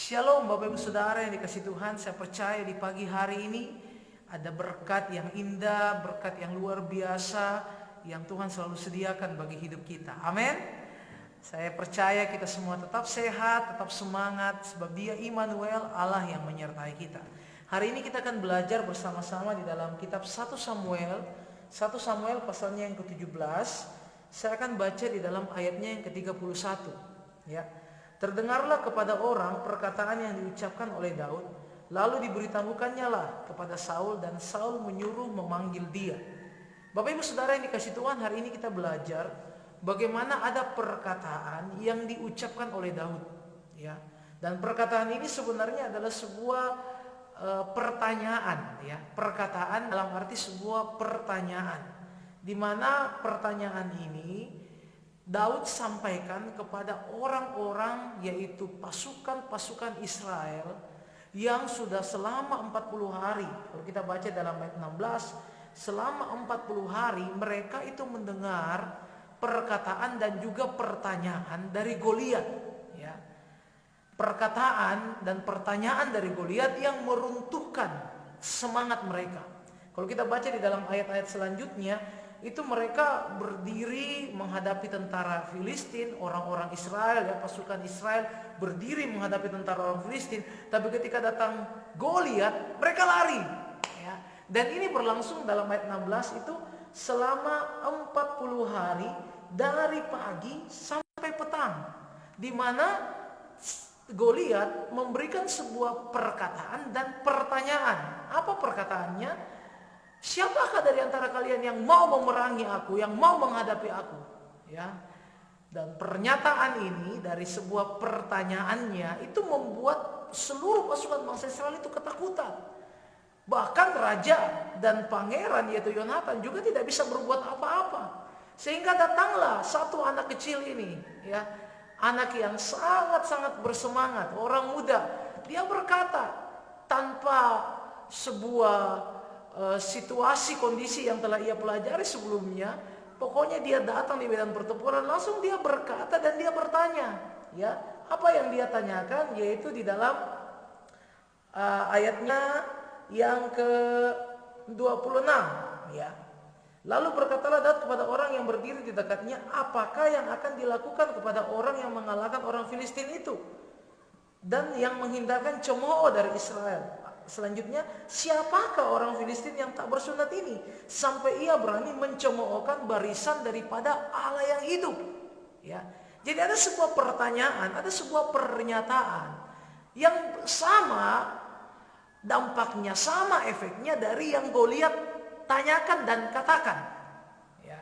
Shalom Bapak Ibu Saudara yang dikasih Tuhan. Saya percaya di pagi hari ini ada berkat yang indah, berkat yang luar biasa yang Tuhan selalu sediakan bagi hidup kita. Amin. Saya percaya kita semua tetap sehat, tetap semangat, sebab Dia Immanuel, Allah yang menyertai kita. Hari ini kita akan belajar bersama-sama di dalam kitab 1 Samuel pasalnya yang ke-17. Saya akan baca di dalam ayatnya yang ke-31. Ya. Terdengarlah kepada orang perkataan yang diucapkan oleh Daud, lalu diberitahukannya lah kepada Saul, dan Saul menyuruh memanggil dia. Bapak Ibu Saudara yang dikasih Tuhan, hari ini kita belajar bagaimana ada perkataan yang diucapkan oleh Daud, ya. Dan perkataan ini sebenarnya adalah sebuah pertanyaan, ya. Perkataan dalam arti sebuah pertanyaan, di mana pertanyaan ini Daud sampaikan kepada orang-orang, yaitu pasukan-pasukan Israel yang sudah selama 40 hari. Kalau kita baca dalam ayat 16, selama 40 hari mereka itu mendengar perkataan dan juga pertanyaan dari Goliat, ya. Perkataan dan pertanyaan dari Goliat yang meruntuhkan semangat mereka. Kalau kita baca di dalam ayat-ayat selanjutnya, itu mereka berdiri menghadapi tentara Filistin, orang-orang Israel, ya, pasukan Israel berdiri menghadapi tentara orang Filistin. Tapi ketika datang Goliat, mereka lari, ya. Dan ini berlangsung dalam ayat 16 itu selama 40 hari dari pagi sampai petang, di mana Goliat memberikan sebuah perkataan dan pertanyaan. Apa perkataannya? Siapakah dari antara kalian yang mau memerangi aku, yang mau menghadapi aku? Ya. Dan pernyataan ini dari sebuah pertanyaannya itu membuat seluruh pasukan bangsa Israel itu ketakutan. Bahkan raja dan pangeran yaitu Yonatan juga tidak bisa berbuat apa-apa. Sehingga datanglah satu anak kecil ini, ya. Anak yang sangat-sangat bersemangat, orang muda. Dia berkata tanpa sebuah situasi kondisi yang telah ia pelajari sebelumnya, pokoknya dia datang di medan pertempuran, langsung dia berkata dan dia bertanya, ya. Apa yang dia tanyakan yaitu di dalam ayatnya yang ke-26, ya. Lalu berkatalah Daud kepada orang yang berdiri di dekatnya, apakah yang akan dilakukan kepada orang yang mengalahkan orang Filistin itu dan yang menghindarkan cemooh dari Israel? Selanjutnya, siapakah orang Filistin yang tak bersunat ini sampai ia berani mencemoohkan barisan daripada Allah yang hidup? Ya. Jadi ada sebuah pertanyaan, ada sebuah pernyataan yang sama dampaknya, sama efeknya dari yang Goliat tanyakan dan katakan. Ya.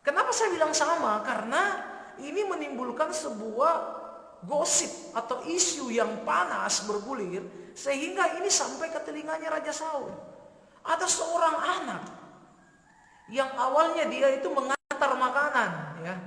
Kenapa saya bilang sama? Karena ini menimbulkan sebuah gosip atau isu yang panas bergulir, sehingga ini sampai ke telinganya Raja Saul. Ada seorang anak yang awalnya dia itu mengantar makanan, ya.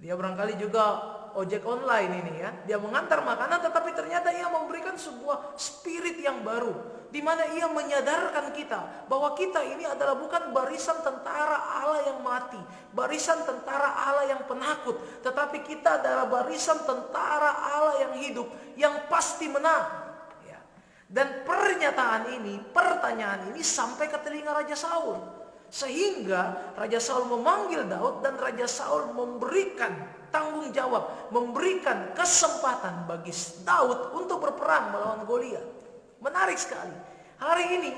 Dia barangkali juga ojek online ini, ya. Dia mengantar makanan, tetapi ternyata ia memberikan sebuah spirit yang baru, di mana ia menyadarkan kita bahwa kita ini adalah bukan barisan tentara Allah yang mati, barisan tentara Allah yang penakut, tetapi kita adalah barisan tentara Allah yang hidup, yang pasti menang, ya. Dan pertanyaan ini sampai ke telinga Raja Saul, sehingga Raja Saul memanggil Daud, dan Raja Saul memberikan tanggung jawab, memberikan kesempatan bagi Daud untuk berperang melawan Goliat. Menarik sekali. Hari ini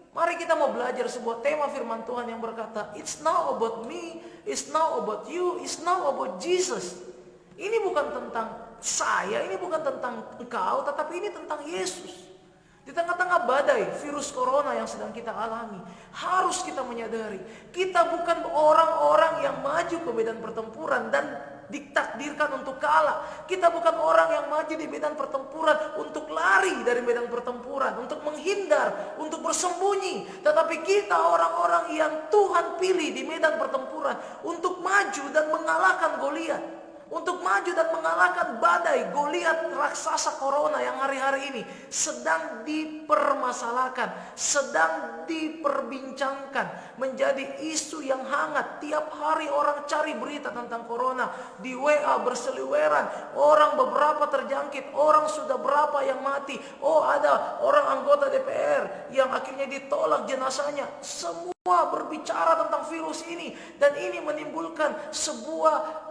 mari kita mau belajar sebuah tema firman Tuhan yang berkata, it's not about me, it's not about you, it's not about Jesus. Ini bukan tentang saya, ini bukan tentang engkau, tetapi ini tentang Yesus. Di tengah-tengah badai virus corona yang sedang kita alami, harus kita menyadari, kita bukan orang-orang yang maju ke medan pertempuran dan ditakdirkan untuk kalah. Kita bukan orang yang maju di medan pertempuran untuk lari dari medan pertempuran, untuk menghindar, untuk bersembunyi. Tetapi kita orang-orang yang Tuhan pilih di medan pertempuran untuk maju dan mengalahkan Goliat, untuk maju dan mengalahkan badai Goliat raksasa corona yang hari-hari ini sedang dipermasalahkan, sedang diperbincangkan, menjadi isu yang hangat. Tiap hari orang cari berita tentang corona, di WA berseliweran, orang beberapa terjangkit bangkit. Orang sudah berapa yang mati. Oh, ada orang anggota DPR yang akhirnya ditolak jenazahnya. Semua berbicara tentang virus ini. Dan ini menimbulkan sebuah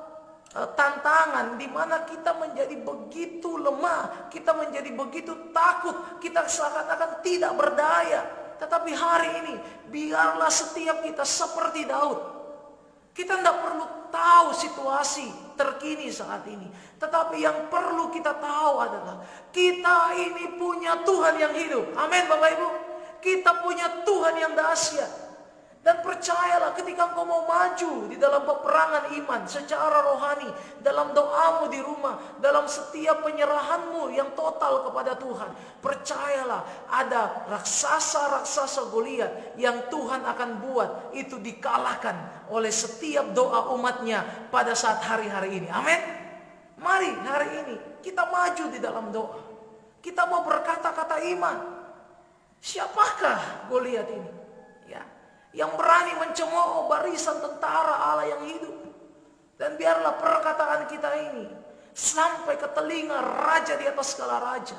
tantangan di mana kita menjadi begitu lemah, kita menjadi begitu takut, kita seakan-akan tidak berdaya. Tetapi hari ini biarlah setiap kita seperti Daud. Kita tidak perlu tahu situasi terkini saat ini, tetapi yang perlu kita tahu adalah kita ini punya Tuhan yang hidup. Amin Bapak Ibu. Kita punya Tuhan yang dahsyat. Dan percayalah ketika engkau mau maju di dalam peperangan iman secara rohani, dalam doamu di rumah, dalam setiap penyerahanmu yang total kepada Tuhan, percayalah ada raksasa-raksasa Goliat yang Tuhan akan buat itu dikalahkan oleh setiap doa umatnya pada saat hari-hari ini. Amin. Mari hari ini kita maju di dalam doa. Kita mau berkata-kata iman. Siapakah Goliat ini? Ya, yang berani mencemooh barisan tentara Allah yang hidup. Dan biarlah perkataan kita ini sampai ke telinga Raja di atas segala raja,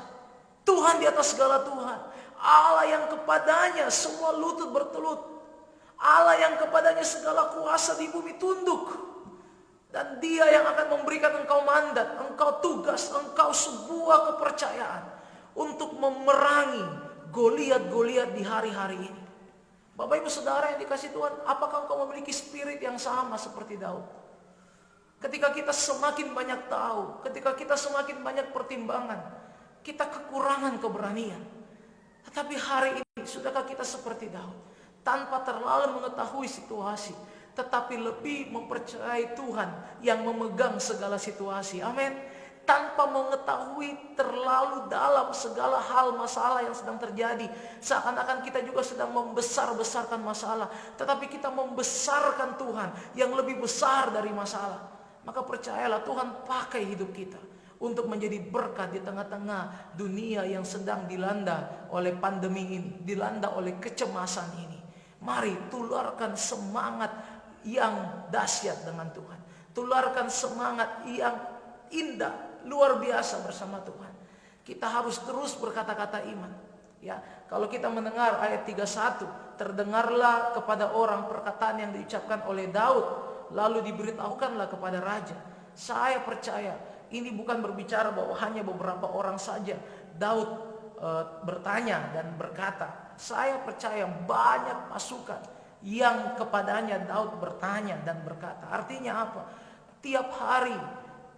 Tuhan di atas segala Tuhan, Allah yang kepadanya semua lutut bertelut, Allah yang kepadanya segala kuasa di bumi tunduk. Dan Dia yang akan memberikan engkau mandat, engkau tugas, engkau sebuah kepercayaan untuk memerangi Goliat-Goliat di hari-hari ini. Bapak Ibu Saudara yang dikasih Tuhan, apakah engkau memiliki spirit yang sama seperti Daud? Ketika kita semakin banyak tahu, ketika kita semakin banyak pertimbangan, kita kekurangan keberanian. Tetapi hari ini, sudahkah kita seperti Daud? Tanpa terlalu mengetahui situasi, tetapi lebih mempercayai Tuhan yang memegang segala situasi. Amin. Tanpa mengetahui terlalu dalam segala hal masalah yang sedang terjadi. Seakan-akan kita juga sedang membesar-besarkan masalah. Tetapi kita membesarkan Tuhan yang lebih besar dari masalah. Maka percayalah Tuhan pakai hidup kita untuk menjadi berkat di tengah-tengah dunia yang sedang dilanda oleh pandemi ini, dilanda oleh kecemasan ini. Mari tularkan semangat yang dahsyat dengan Tuhan. Tularkan semangat yang indah, luar biasa bersama Tuhan. Kita harus terus berkata-kata iman. Ya, kalau kita mendengar ayat 31, terdengarlah kepada orang perkataan yang diucapkan oleh Daud, lalu diberitahukanlah kepada raja. Saya percaya ini bukan berbicara bahwa hanya beberapa orang saja. Daud bertanya dan berkata, saya percaya banyak pasukan yang kepadanya Daud bertanya dan berkata. Artinya apa? Tiap hari,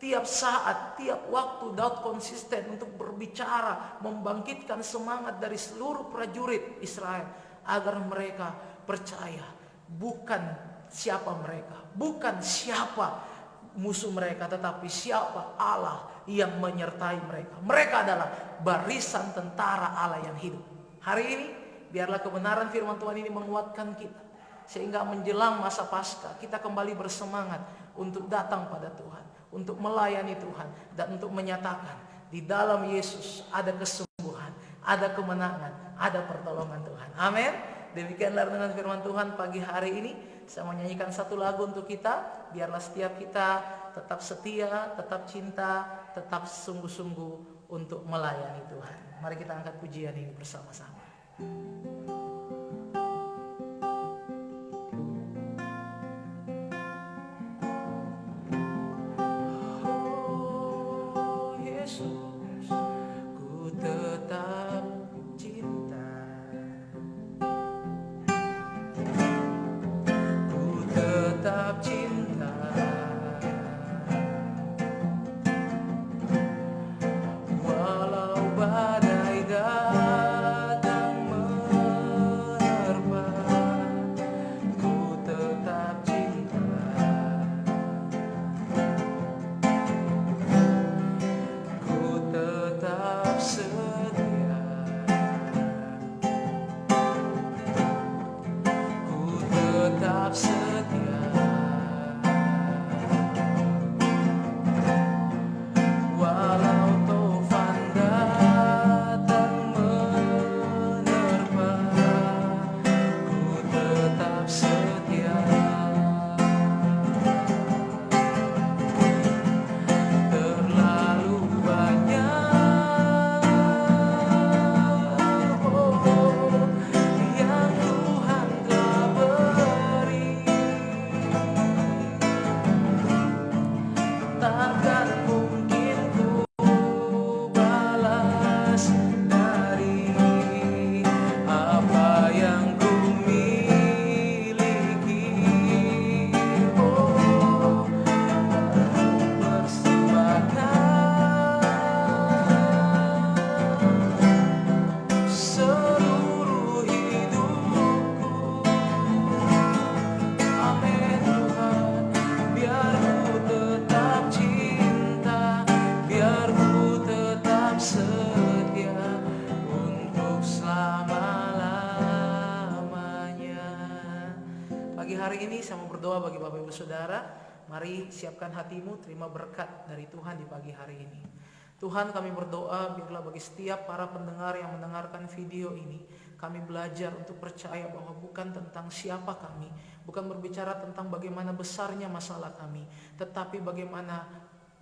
tiap saat, tiap waktu Daud konsisten untuk berbicara, membangkitkan semangat dari seluruh prajurit Israel agar mereka percaya bukan siapa mereka, bukan siapa musuh mereka, tetapi siapa Allah yang menyertai mereka. Mereka adalah barisan tentara Allah yang hidup. Hari ini biarlah kebenaran firman Tuhan ini menguatkan kita, sehingga menjelang masa Paskah kita kembali bersemangat untuk datang pada Tuhan, untuk melayani Tuhan, dan untuk menyatakan di dalam Yesus ada kesembuhan, ada kemenangan, ada pertolongan Tuhan. Amin. Demikianlah dengan firman Tuhan pagi hari ini. Saya mau nyanyikan satu lagu untuk kita. Biarlah setiap kita tetap setia, tetap cinta, tetap sungguh-sungguh untuk melayani Tuhan. Mari kita angkat pujian ini bersama-sama. Walau badai datang hari ini saya mau berdoa bagi Bapak Ibu Saudara. Mari siapkan hatimu, terima berkat dari Tuhan di pagi hari ini. Tuhan, kami berdoa biarlah bagi setiap para pendengar yang mendengarkan video ini, kami belajar untuk percaya bahwa bukan tentang siapa kami, bukan berbicara tentang bagaimana besarnya masalah kami, tetapi bagaimana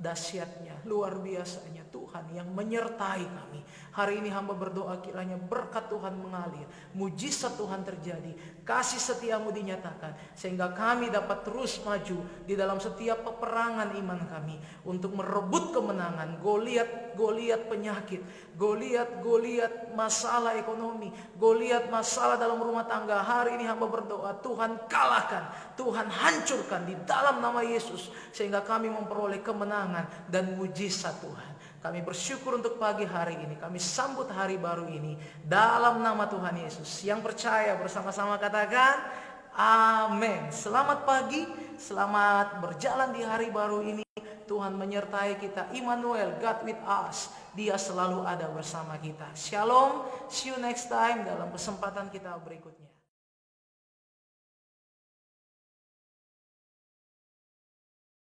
dahsyatnya, luar biasanya Tuhan yang menyertai kami. Hari ini hamba berdoa kiranya berkat Tuhan mengalir, mujizat Tuhan terjadi, kasih setiamu dinyatakan, sehingga kami dapat terus maju di dalam setiap peperangan iman kami untuk merebut kemenangan. Goliat penyakit, Goliat masalah ekonomi, Goliat masalah dalam rumah tangga. Hari ini hamba berdoa Tuhan kalahkan, Tuhan hancurkan di dalam nama Yesus, sehingga kami memperoleh kemenangan dan mujizat Tuhan. Kami bersyukur untuk pagi hari ini. Kami sambut hari baru ini dalam nama Tuhan Yesus. Yang percaya bersama-sama katakan amin. Selamat pagi, selamat berjalan di hari baru ini. Tuhan menyertai kita. Immanuel, God with us. Dia selalu ada bersama kita. Shalom, see you next time dalam kesempatan kita berikutnya.